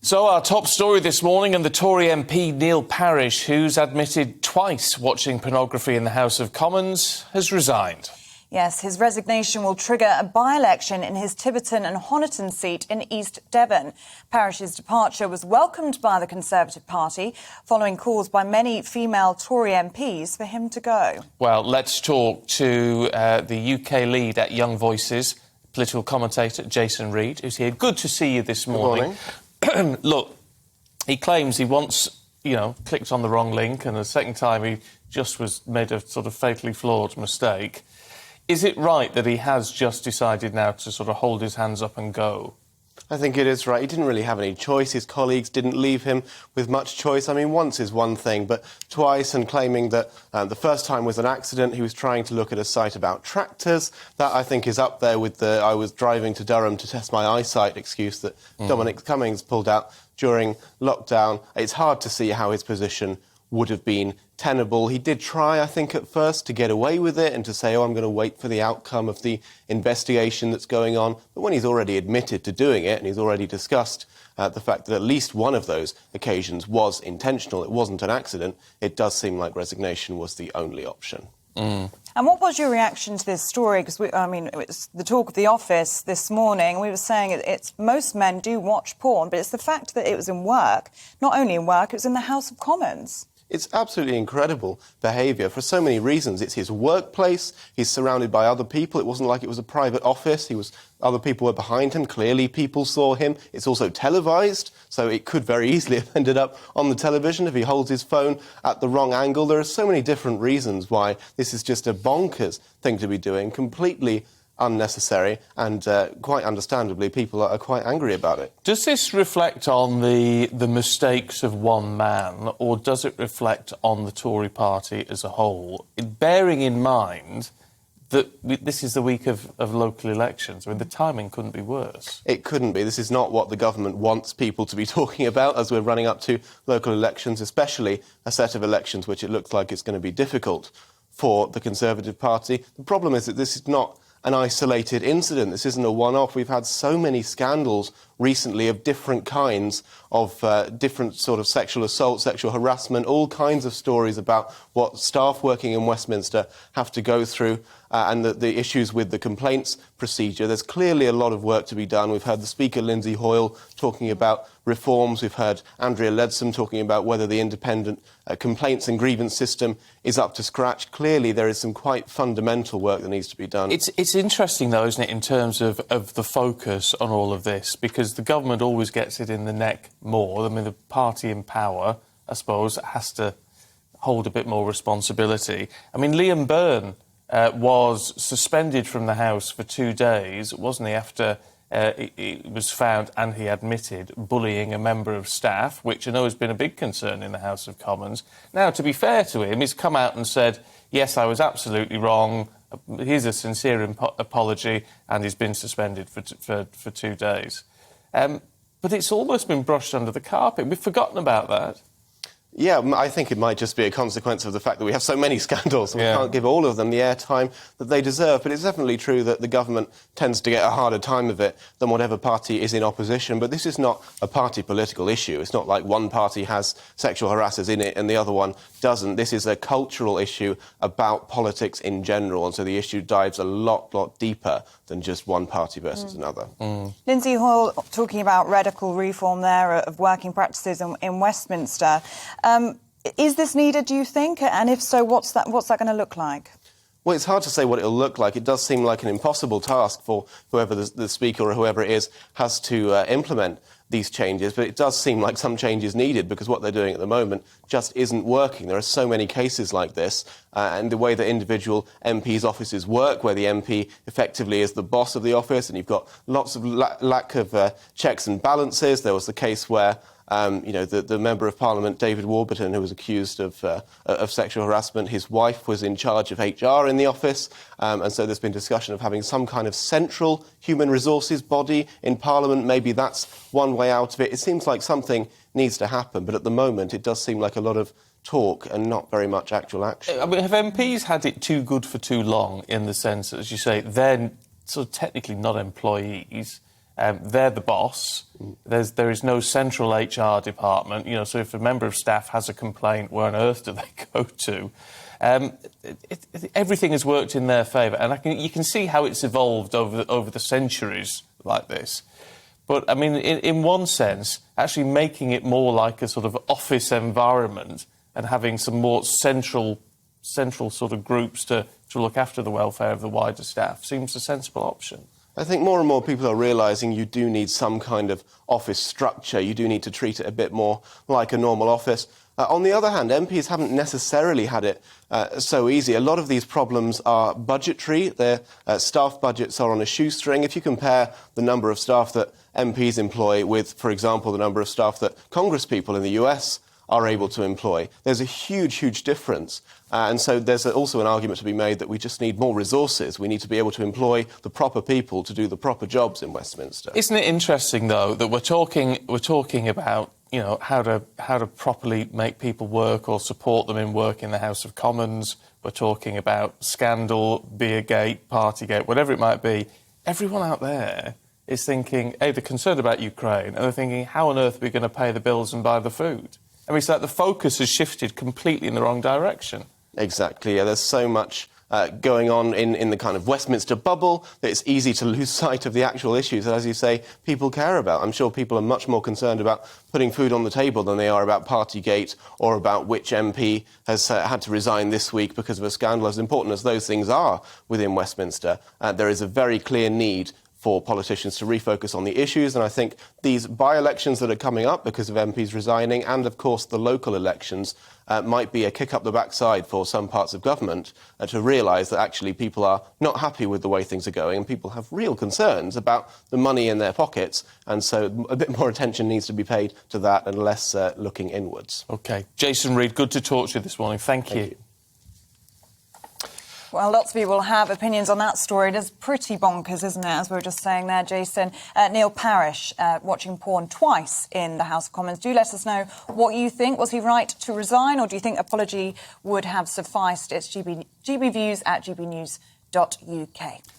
So our top story this morning, and the Tory MP Neil Parish, who's admitted twice watching pornography in the House of Commons, has resigned. Yes, his resignation will trigger a by-election in his Tiverton and Honiton seat in East Devon. Parish's departure was welcomed by the Conservative Party, following calls by many female Tory MPs for him to go. Well, let's talk to the UK lead at Young Voices, political commentator Jason Reed, who's here. Good to see you this morning. Good morning. Look, he claims he once, clicked on the wrong link, and the second time he just made a sort of fatally flawed mistake. Is it right that he has just decided now to sort of hold his hands up and go? I think it is right. He didn't really have any choice. His colleagues didn't leave him with much choice. I mean, once is one thing, but twice, and claiming that the first time was an accident. He was trying to look at a site about tractors. That, I think, is up there with the I was driving to Durham to test my eyesight excuse that Dominic Cummings pulled out during lockdown. It's hard to see how his position would have been tenable. He did try, I think, at first to get away with it and to say, I'm going to wait for the outcome of the investigation that's going on. But when he's already admitted to doing it and he's already discussed the fact that at least one of those occasions was intentional, it wasn't an accident, it does seem like resignation was the only option. And what was your reaction to this story? Because, it was the talk of the office this morning. We were saying it's most men do watch porn, but it's the fact that it was in work, not only in work, it was in the House of Commons. It's absolutely incredible behaviour for so many reasons. It's his workplace. He's surrounded by other people. It wasn't like it was a private office. Other people were behind him. Clearly, people saw him. It's also televised, so it could very easily have ended up on the television if he holds his phone at the wrong angle. There are so many different reasons why this is just a bonkers thing to be doing, completely unnecessary, and quite understandably, people are quite angry about it. Does this reflect on the mistakes of one man, or does it reflect on the Tory party as a whole, bearing in mind that this is the week of local elections? I mean, the timing couldn't be worse. It couldn't be. This is not what the government wants people to be talking about as we're running up to local elections, especially a set of elections which it looks like it's going to be difficult for the Conservative Party. The problem is that this is not an isolated incident. This isn't a one-off. We've had so many scandals recently of different kinds of different sort of sexual assault, sexual harassment, all kinds of stories about what staff working in Westminster have to go through and the issues with the complaints procedure. There's clearly a lot of work to be done. We've heard the Speaker, Lindsay Hoyle, talking about reforms. We've heard Andrea Leadsom talking about whether the independent complaints and grievance system is up to scratch. Clearly, there is some quite fundamental work that needs to be done. It's interesting, though, isn't it, in terms of the focus on all of this, because the government always gets it in the neck more. I mean, the party in power, I suppose, has to hold a bit more responsibility. I mean, Liam Byrne was suspended from the House for 2 days, wasn't he, after he was found, and he admitted, bullying a member of staff, which I know has been a big concern in the House of Commons. Now, to be fair to him, he's come out and said, yes, I was absolutely wrong, here's a sincere apology, and he's been suspended for 2 days. But it's almost been brushed under the carpet. We've forgotten about that. Yeah, I think it might just be a consequence of the fact that we have so many scandals and we can't give all of them the airtime that they deserve. But it's definitely true that the government tends to get a harder time of it than whatever party is in opposition. But this is not a party political issue. It's not like one party has sexual harassers in it and the other one doesn't. This is a cultural issue about politics in general. And so the issue dives a lot deeper than just one party versus another. Lindsay Hoyle talking about radical reform there of working practices in Westminster. Is this needed, do you think? And if so, what's that going to look like? Well, it's hard to say what it'll look like. It does seem like an impossible task for whoever the Speaker or whoever it is has to implement these changes, but it does seem like some change is needed because what they're doing at the moment just isn't working. There are so many cases like this, and the way that individual MPs' offices work, where the MP effectively is the boss of the office, and you've got lots of lack of checks and balances. There was the case where the Member of Parliament, David Warburton, who was accused of sexual harassment, his wife was in charge of HR in the office, and so there's been discussion of having some kind of central human resources body in Parliament. Maybe that's one way out of it. It seems like something needs to happen, but at the moment it does seem like a lot of talk and not very much actual action. I mean, have MPs had it too good for too long, in the sense that, as you say, they're sort of technically not employees, They're the boss. There is no central HR department. So if a member of staff has a complaint, where on earth do they go to? Everything has worked in their favour, and you can see how it's evolved over the centuries like this. But, I mean, in one sense, actually making it more like a sort of office environment and having some more central sort of groups to look after the welfare of the wider staff seems a sensible option. I think more and more people are realising you do need some kind of office structure. You do need to treat it a bit more like a normal office. On the other hand, MPs haven't necessarily had it so easy. A lot of these problems are budgetary. Their staff budgets are on a shoestring. If you compare the number of staff that MPs employ with, for example, the number of staff that congresspeople in the US are able to employ, there's a huge, huge difference. And so there's also an argument to be made that we just need more resources. We need to be able to employ the proper people to do the proper jobs in Westminster. Isn't it interesting, though, that we're talking about how to properly make people work or support them in work in the House of Commons. We're talking about scandal, Beergate, Partygate, whatever it might be. Everyone out there is thinking, they're concerned about Ukraine, and they're thinking, how on earth are we going to pay the bills and buy the food? I mean, it's like the focus has shifted completely in the wrong direction. Exactly, yeah. There's so much going on in the kind of Westminster bubble that it's easy to lose sight of the actual issues that, as you say, people care about. I'm sure people are much more concerned about putting food on the table than they are about Partygate or about which MP has had to resign this week because of a scandal. As important as those things are within Westminster, there is a very clear need for politicians to refocus on the issues. And I think these by-elections that are coming up because of MPs resigning and, of course, the local elections might be a kick up the backside for some parts of government to realise that actually people are not happy with the way things are going and people have real concerns about the money in their pockets. And so a bit more attention needs to be paid to that and less looking inwards. OK. Jason Reid, good to talk to you this morning. Thank you. Well, lots of people have opinions on that story. It is pretty bonkers, isn't it, as we were just saying there, Jason. Neil Parish, watching porn twice in the House of Commons. Do let us know what you think. Was he right to resign, or do you think apology would have sufficed? It's GB Views at gbnews.uk.